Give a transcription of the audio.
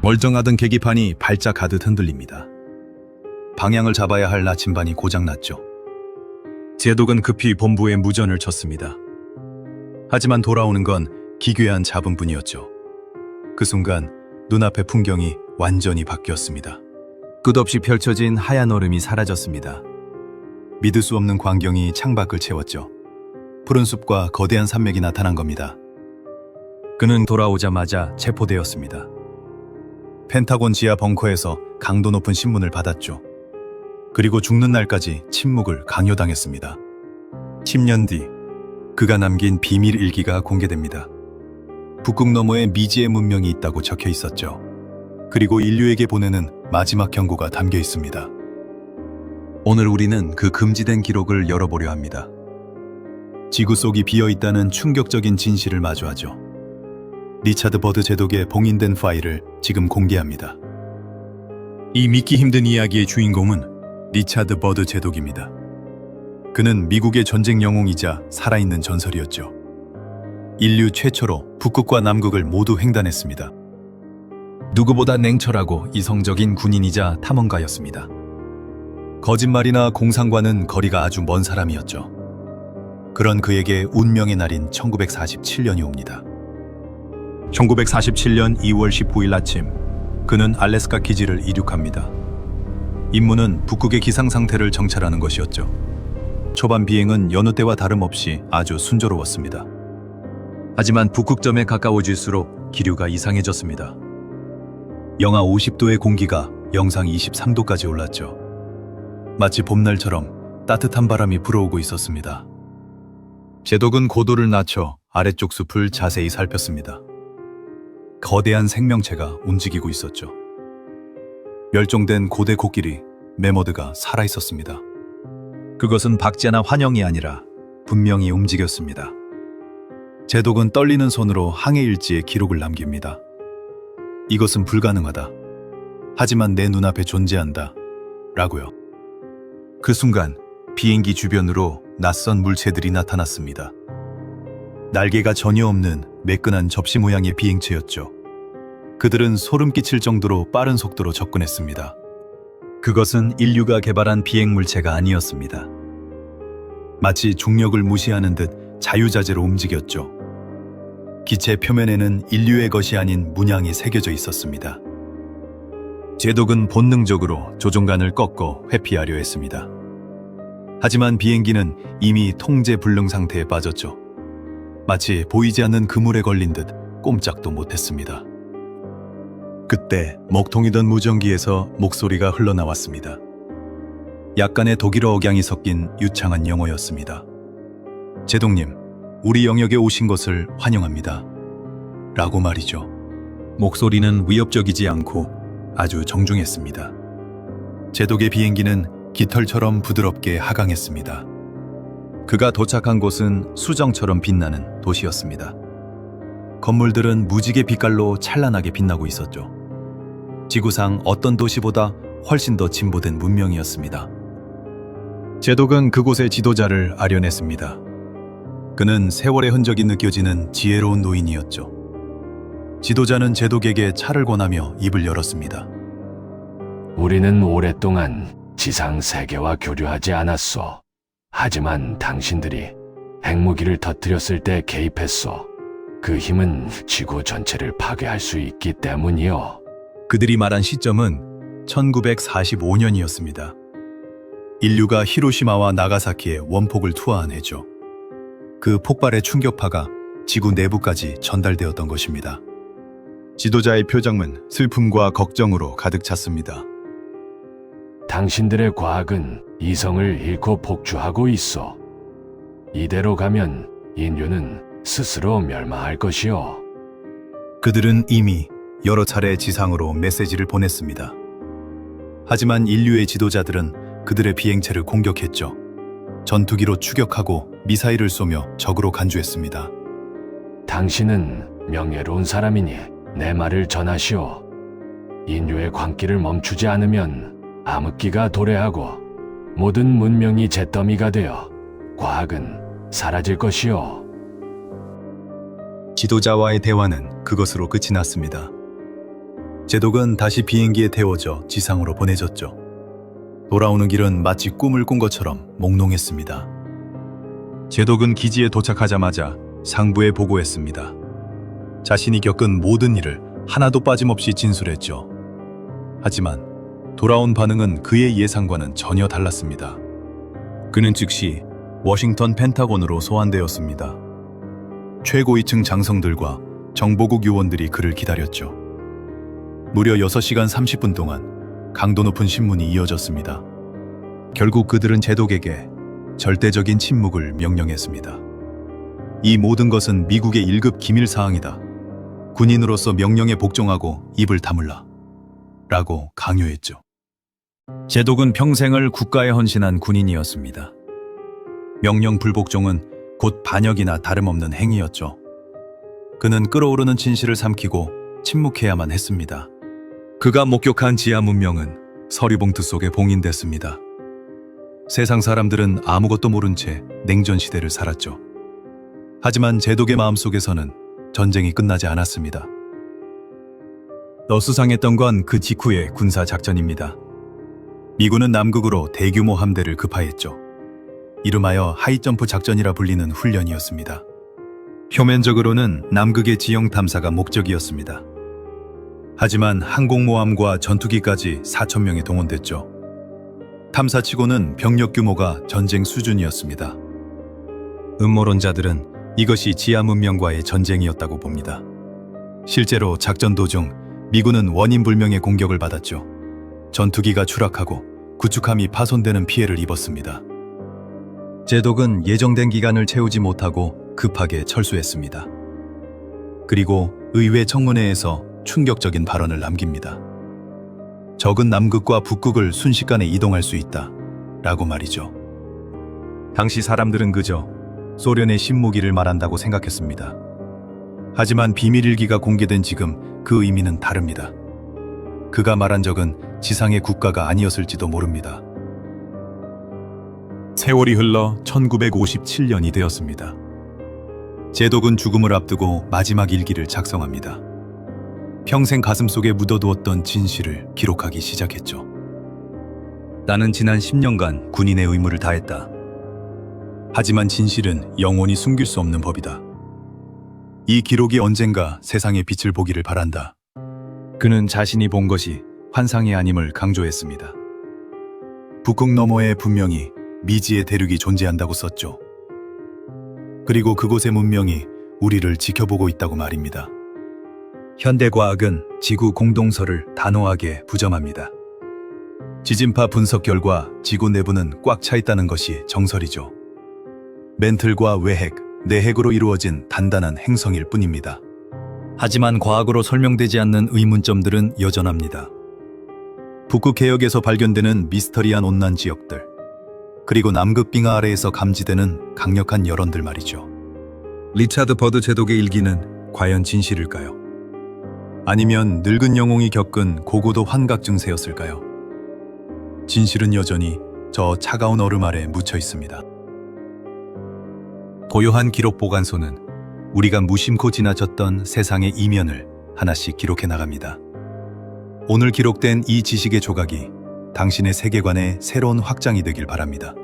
멀쩡하던 계기판이 발작 가듯 흔들립니다. 방향을 잡아야 할 나침반이 고장났죠. 제독은 급히 본부에 무전을 쳤습니다. 하지만 돌아오는 건 기괴한 잡음뿐이었죠. 그 순간 눈앞의 풍경이 완전히 바뀌었습니다. 끝없이 펼쳐진 하얀 얼음이 사라졌습니다. 믿을 수 없는 광경이 창밖을 채웠죠. 푸른 숲과 거대한 산맥이 나타난 겁니다. 그는 돌아오자마자 체포되었습니다. 펜타곤 지하 벙커에서 강도 높은 신문을 받았죠. 그리고 죽는 날까지 침묵을 강요당했습니다. 10년 뒤 그가 남긴 비밀 일기가 공개됩니다. 북극 너머에 미지의 문명이 있다고 적혀 있었죠. 그리고 인류에게 보내는 마지막 경고가 담겨 있습니다. 오늘 우리는 그 금지된 기록을 열어보려 합니다. 지구 속이 비어있다는 충격적인 진실을 마주하죠. 리차드 버드 제독의 봉인된 파일을 지금 공개합니다. 이 믿기 힘든 이야기의 주인공은 리차드 버드 제독입니다. 그는 미국의 전쟁 영웅이자 살아있는 전설이었죠. 인류 최초로 북극과 남극을 모두 횡단했습니다. 누구보다 냉철하고 이성적인 군인이자 탐험가였습니다. 거짓말이나 공상과는 거리가 아주 먼 사람이었죠. 그런 그에게 운명의 날인 1947년이 옵니다. 1947년 2월 19일 아침, 그는 알래스카 기지를 이륙합니다. 임무는 북극의 기상 상태를 정찰하는 것이었죠. 초반 비행은 여느 때와 다름없이 아주 순조로웠습니다. 하지만 북극점에 가까워질수록 기류가 이상해졌습니다. 영하 50도의 공기가 영상 23도까지 올랐죠. 마치 봄날처럼 따뜻한 바람이 불어오고 있었습니다. 제독은 고도를 낮춰 아래쪽 숲을 자세히 살폈습니다. 거대한 생명체가 움직이고 있었죠. 멸종된 고대 코끼리 매머드가 살아있었습니다. 그것은 박제나 환영이 아니라 분명히 움직였습니다. 제독은 떨리는 손으로 항해 일지에 기록을 남깁니다. 이것은 불가능하다. 하지만 내 눈앞에 존재한다. 라고요. 그 순간 비행기 주변으로 낯선 물체들이 나타났습니다. 날개가 전혀 없는 매끈한 접시 모양의 비행체였죠. 그들은 소름 끼칠 정도로 빠른 속도로 접근했습니다. 그것은 인류가 개발한 비행물체가 아니었습니다. 마치 중력을 무시하는 듯 자유자재로 움직였죠. 기체 표면에는 인류의 것이 아닌 문양이 새겨져 있었습니다. 제독은 본능적으로 조종간을 꺾어 회피하려 했습니다. 하지만 비행기는 이미 통제 불능 상태에 빠졌죠. 마치 보이지 않는 그물에 걸린 듯 꼼짝도 못했습니다. 그때 먹통이던 무전기에서 목소리가 흘러나왔습니다. 약간의 독일어 억양이 섞인 유창한 영어였습니다. 제독님, 우리 영역에 오신 것을 환영합니다. 라고 말이죠. 목소리는 위협적이지 않고 아주 정중했습니다. 제독의 비행기는 깃털처럼 부드럽게 하강했습니다. 그가 도착한 곳은 수정처럼 빛나는 도시였습니다. 건물들은 무지개 빛깔로 찬란하게 빛나고 있었죠. 지구상 어떤 도시보다 훨씬 더 진보된 문명이었습니다. 제독은 그곳의 지도자를 아련했습니다. 그는 세월의 흔적이 느껴지는 지혜로운 노인이었죠. 지도자는 제독에게 차를 권하며 입을 열었습니다. 우리는 오랫동안 지상 세계와 교류하지 않았소. 하지만 당신들이 핵무기를 터뜨렸을 때 개입했소. 그 힘은 지구 전체를 파괴할 수 있기 때문이요. 그들이 말한 시점은 1945년이었습니다. 인류가 히로시마와 나가사키에 원폭을 투하한 해죠. 그 폭발의 충격파가 지구 내부까지 전달되었던 것입니다. 지도자의 표정은 슬픔과 걱정으로 가득 찼습니다. 당신들의 과학은 이성을 잃고 폭주하고 있어. 이대로 가면 인류는 스스로 멸망할 것이요. 그들은 이미 여러 차례 지상으로 메시지를 보냈습니다. 하지만 인류의 지도자들은 그들의 비행체를 공격했죠. 전투기로 추격하고 미사일을 쏘며 적으로 간주했습니다. 당신은 명예로운 사람이니 내 말을 전하시오. 인류의 광기를 멈추지 않으면 암흑기가 도래하고 모든 문명이 잿더미가 되어 과학은 사라질 것이오. 지도자와의 대화는 그것으로 끝이 났습니다. 제독은 다시 비행기에 태워져 지상으로 보내졌죠. 돌아오는 길은 마치 꿈을 꾼 것처럼 몽롱했습니다. 제독은 기지에 도착하자마자 상부에 보고했습니다. 자신이 겪은 모든 일을 하나도 빠짐없이 진술했죠. 하지만 돌아온 반응은 그의 예상과는 전혀 달랐습니다. 그는 즉시 워싱턴 펜타곤으로 소환되었습니다. 최고위층 장성들과 정보국 요원들이 그를 기다렸죠. 무려 6시간 30분 동안 강도 높은 신문이 이어졌습니다. 결국 그들은 제독에게 절대적인 침묵을 명령했습니다. 이 모든 것은 미국의 1급 기밀 사항이다. 군인으로서 명령에 복종하고 입을 다물라. 라고 강요했죠. 제독은 평생을 국가에 헌신한 군인이었습니다. 명령 불복종은 곧 반역이나 다름없는 행위였죠. 그는 끓어오르는 진실을 삼키고 침묵해야만 했습니다. 그가 목격한 지하 문명은 서리봉투 속에 봉인됐습니다. 세상 사람들은 아무것도 모른 채 냉전 시대를 살았죠. 하지만 제독의 마음속에서는 전쟁이 끝나지 않았습니다. 더 수상했던 건 그 직후의 군사 작전입니다. 미군은 남극으로 대규모 함대를 급파했죠. 이름하여 하이점프 작전이라 불리는 훈련이었습니다. 표면적으로는 남극의 지형 탐사가 목적이었습니다. 하지만 항공모함과 전투기까지 4,000명이 동원됐죠. 탐사치고는 병력 규모가 전쟁 수준이었습니다. 음모론자들은 이것이 지하 문명과의 전쟁이었다고 봅니다. 실제로 작전 도중 미군은 원인 불명의 공격을 받았죠. 전투기가 추락하고 구축함이 파손되는 피해를 입었습니다. 제독은 예정된 기간을 채우지 못하고 급하게 철수했습니다. 그리고 의회 청문회에서 충격적인 발언을 남깁니다. 적은 남극과 북극을 순식간에 이동할 수 있다. 라고 말이죠. 당시 사람들은 그저 소련의 신무기를 말한다고 생각했습니다. 하지만 비밀일기가 공개된 지금 그 의미는 다릅니다. 그가 말한 적은 지상의 국가가 아니었을지도 모릅니다. 세월이 흘러 1957년이 되었습니다. 제독은 죽음을 앞두고 마지막 일기를 작성합니다. 평생 가슴속에 묻어두었던 진실을 기록하기 시작했죠. 나는 지난 10년간 군인의 의무를 다했다. 하지만 진실은 영원히 숨길 수 없는 법이다. 이 기록이 언젠가 세상의 빛을 보기를 바란다. 그는 자신이 본 것이 환상이 아님을 강조했습니다. 북극 너머에 분명히 미지의 대륙이 존재한다고 썼죠. 그리고 그곳의 문명이 우리를 지켜보고 있다고 말입니다. 현대과학은 지구 공동설을 단호하게 부정합니다. 지진파 분석 결과 지구 내부는 꽉 차 있다는 것이 정설이죠. 멘틀과 외핵, 내핵으로 이루어진 단단한 행성일 뿐입니다. 하지만 과학으로 설명되지 않는 의문점들은 여전합니다. 북극 해역에서 발견되는 미스터리한 온난 지역들, 그리고 남극 빙하 아래에서 감지되는 강력한 열원들 말이죠. 리차드 버드 제독의 일기는 과연 진실일까요? 아니면 늙은 영웅이 겪은 고고도 환각 증세였을까요? 진실은 여전히 저 차가운 얼음 아래 묻혀 있습니다. 고요한 기록 보관소는 우리가 무심코 지나쳤던 세상의 이면을 하나씩 기록해 나갑니다. 오늘 기록된 이 지식의 조각이 당신의 세계관의 새로운 확장이 되길 바랍니다.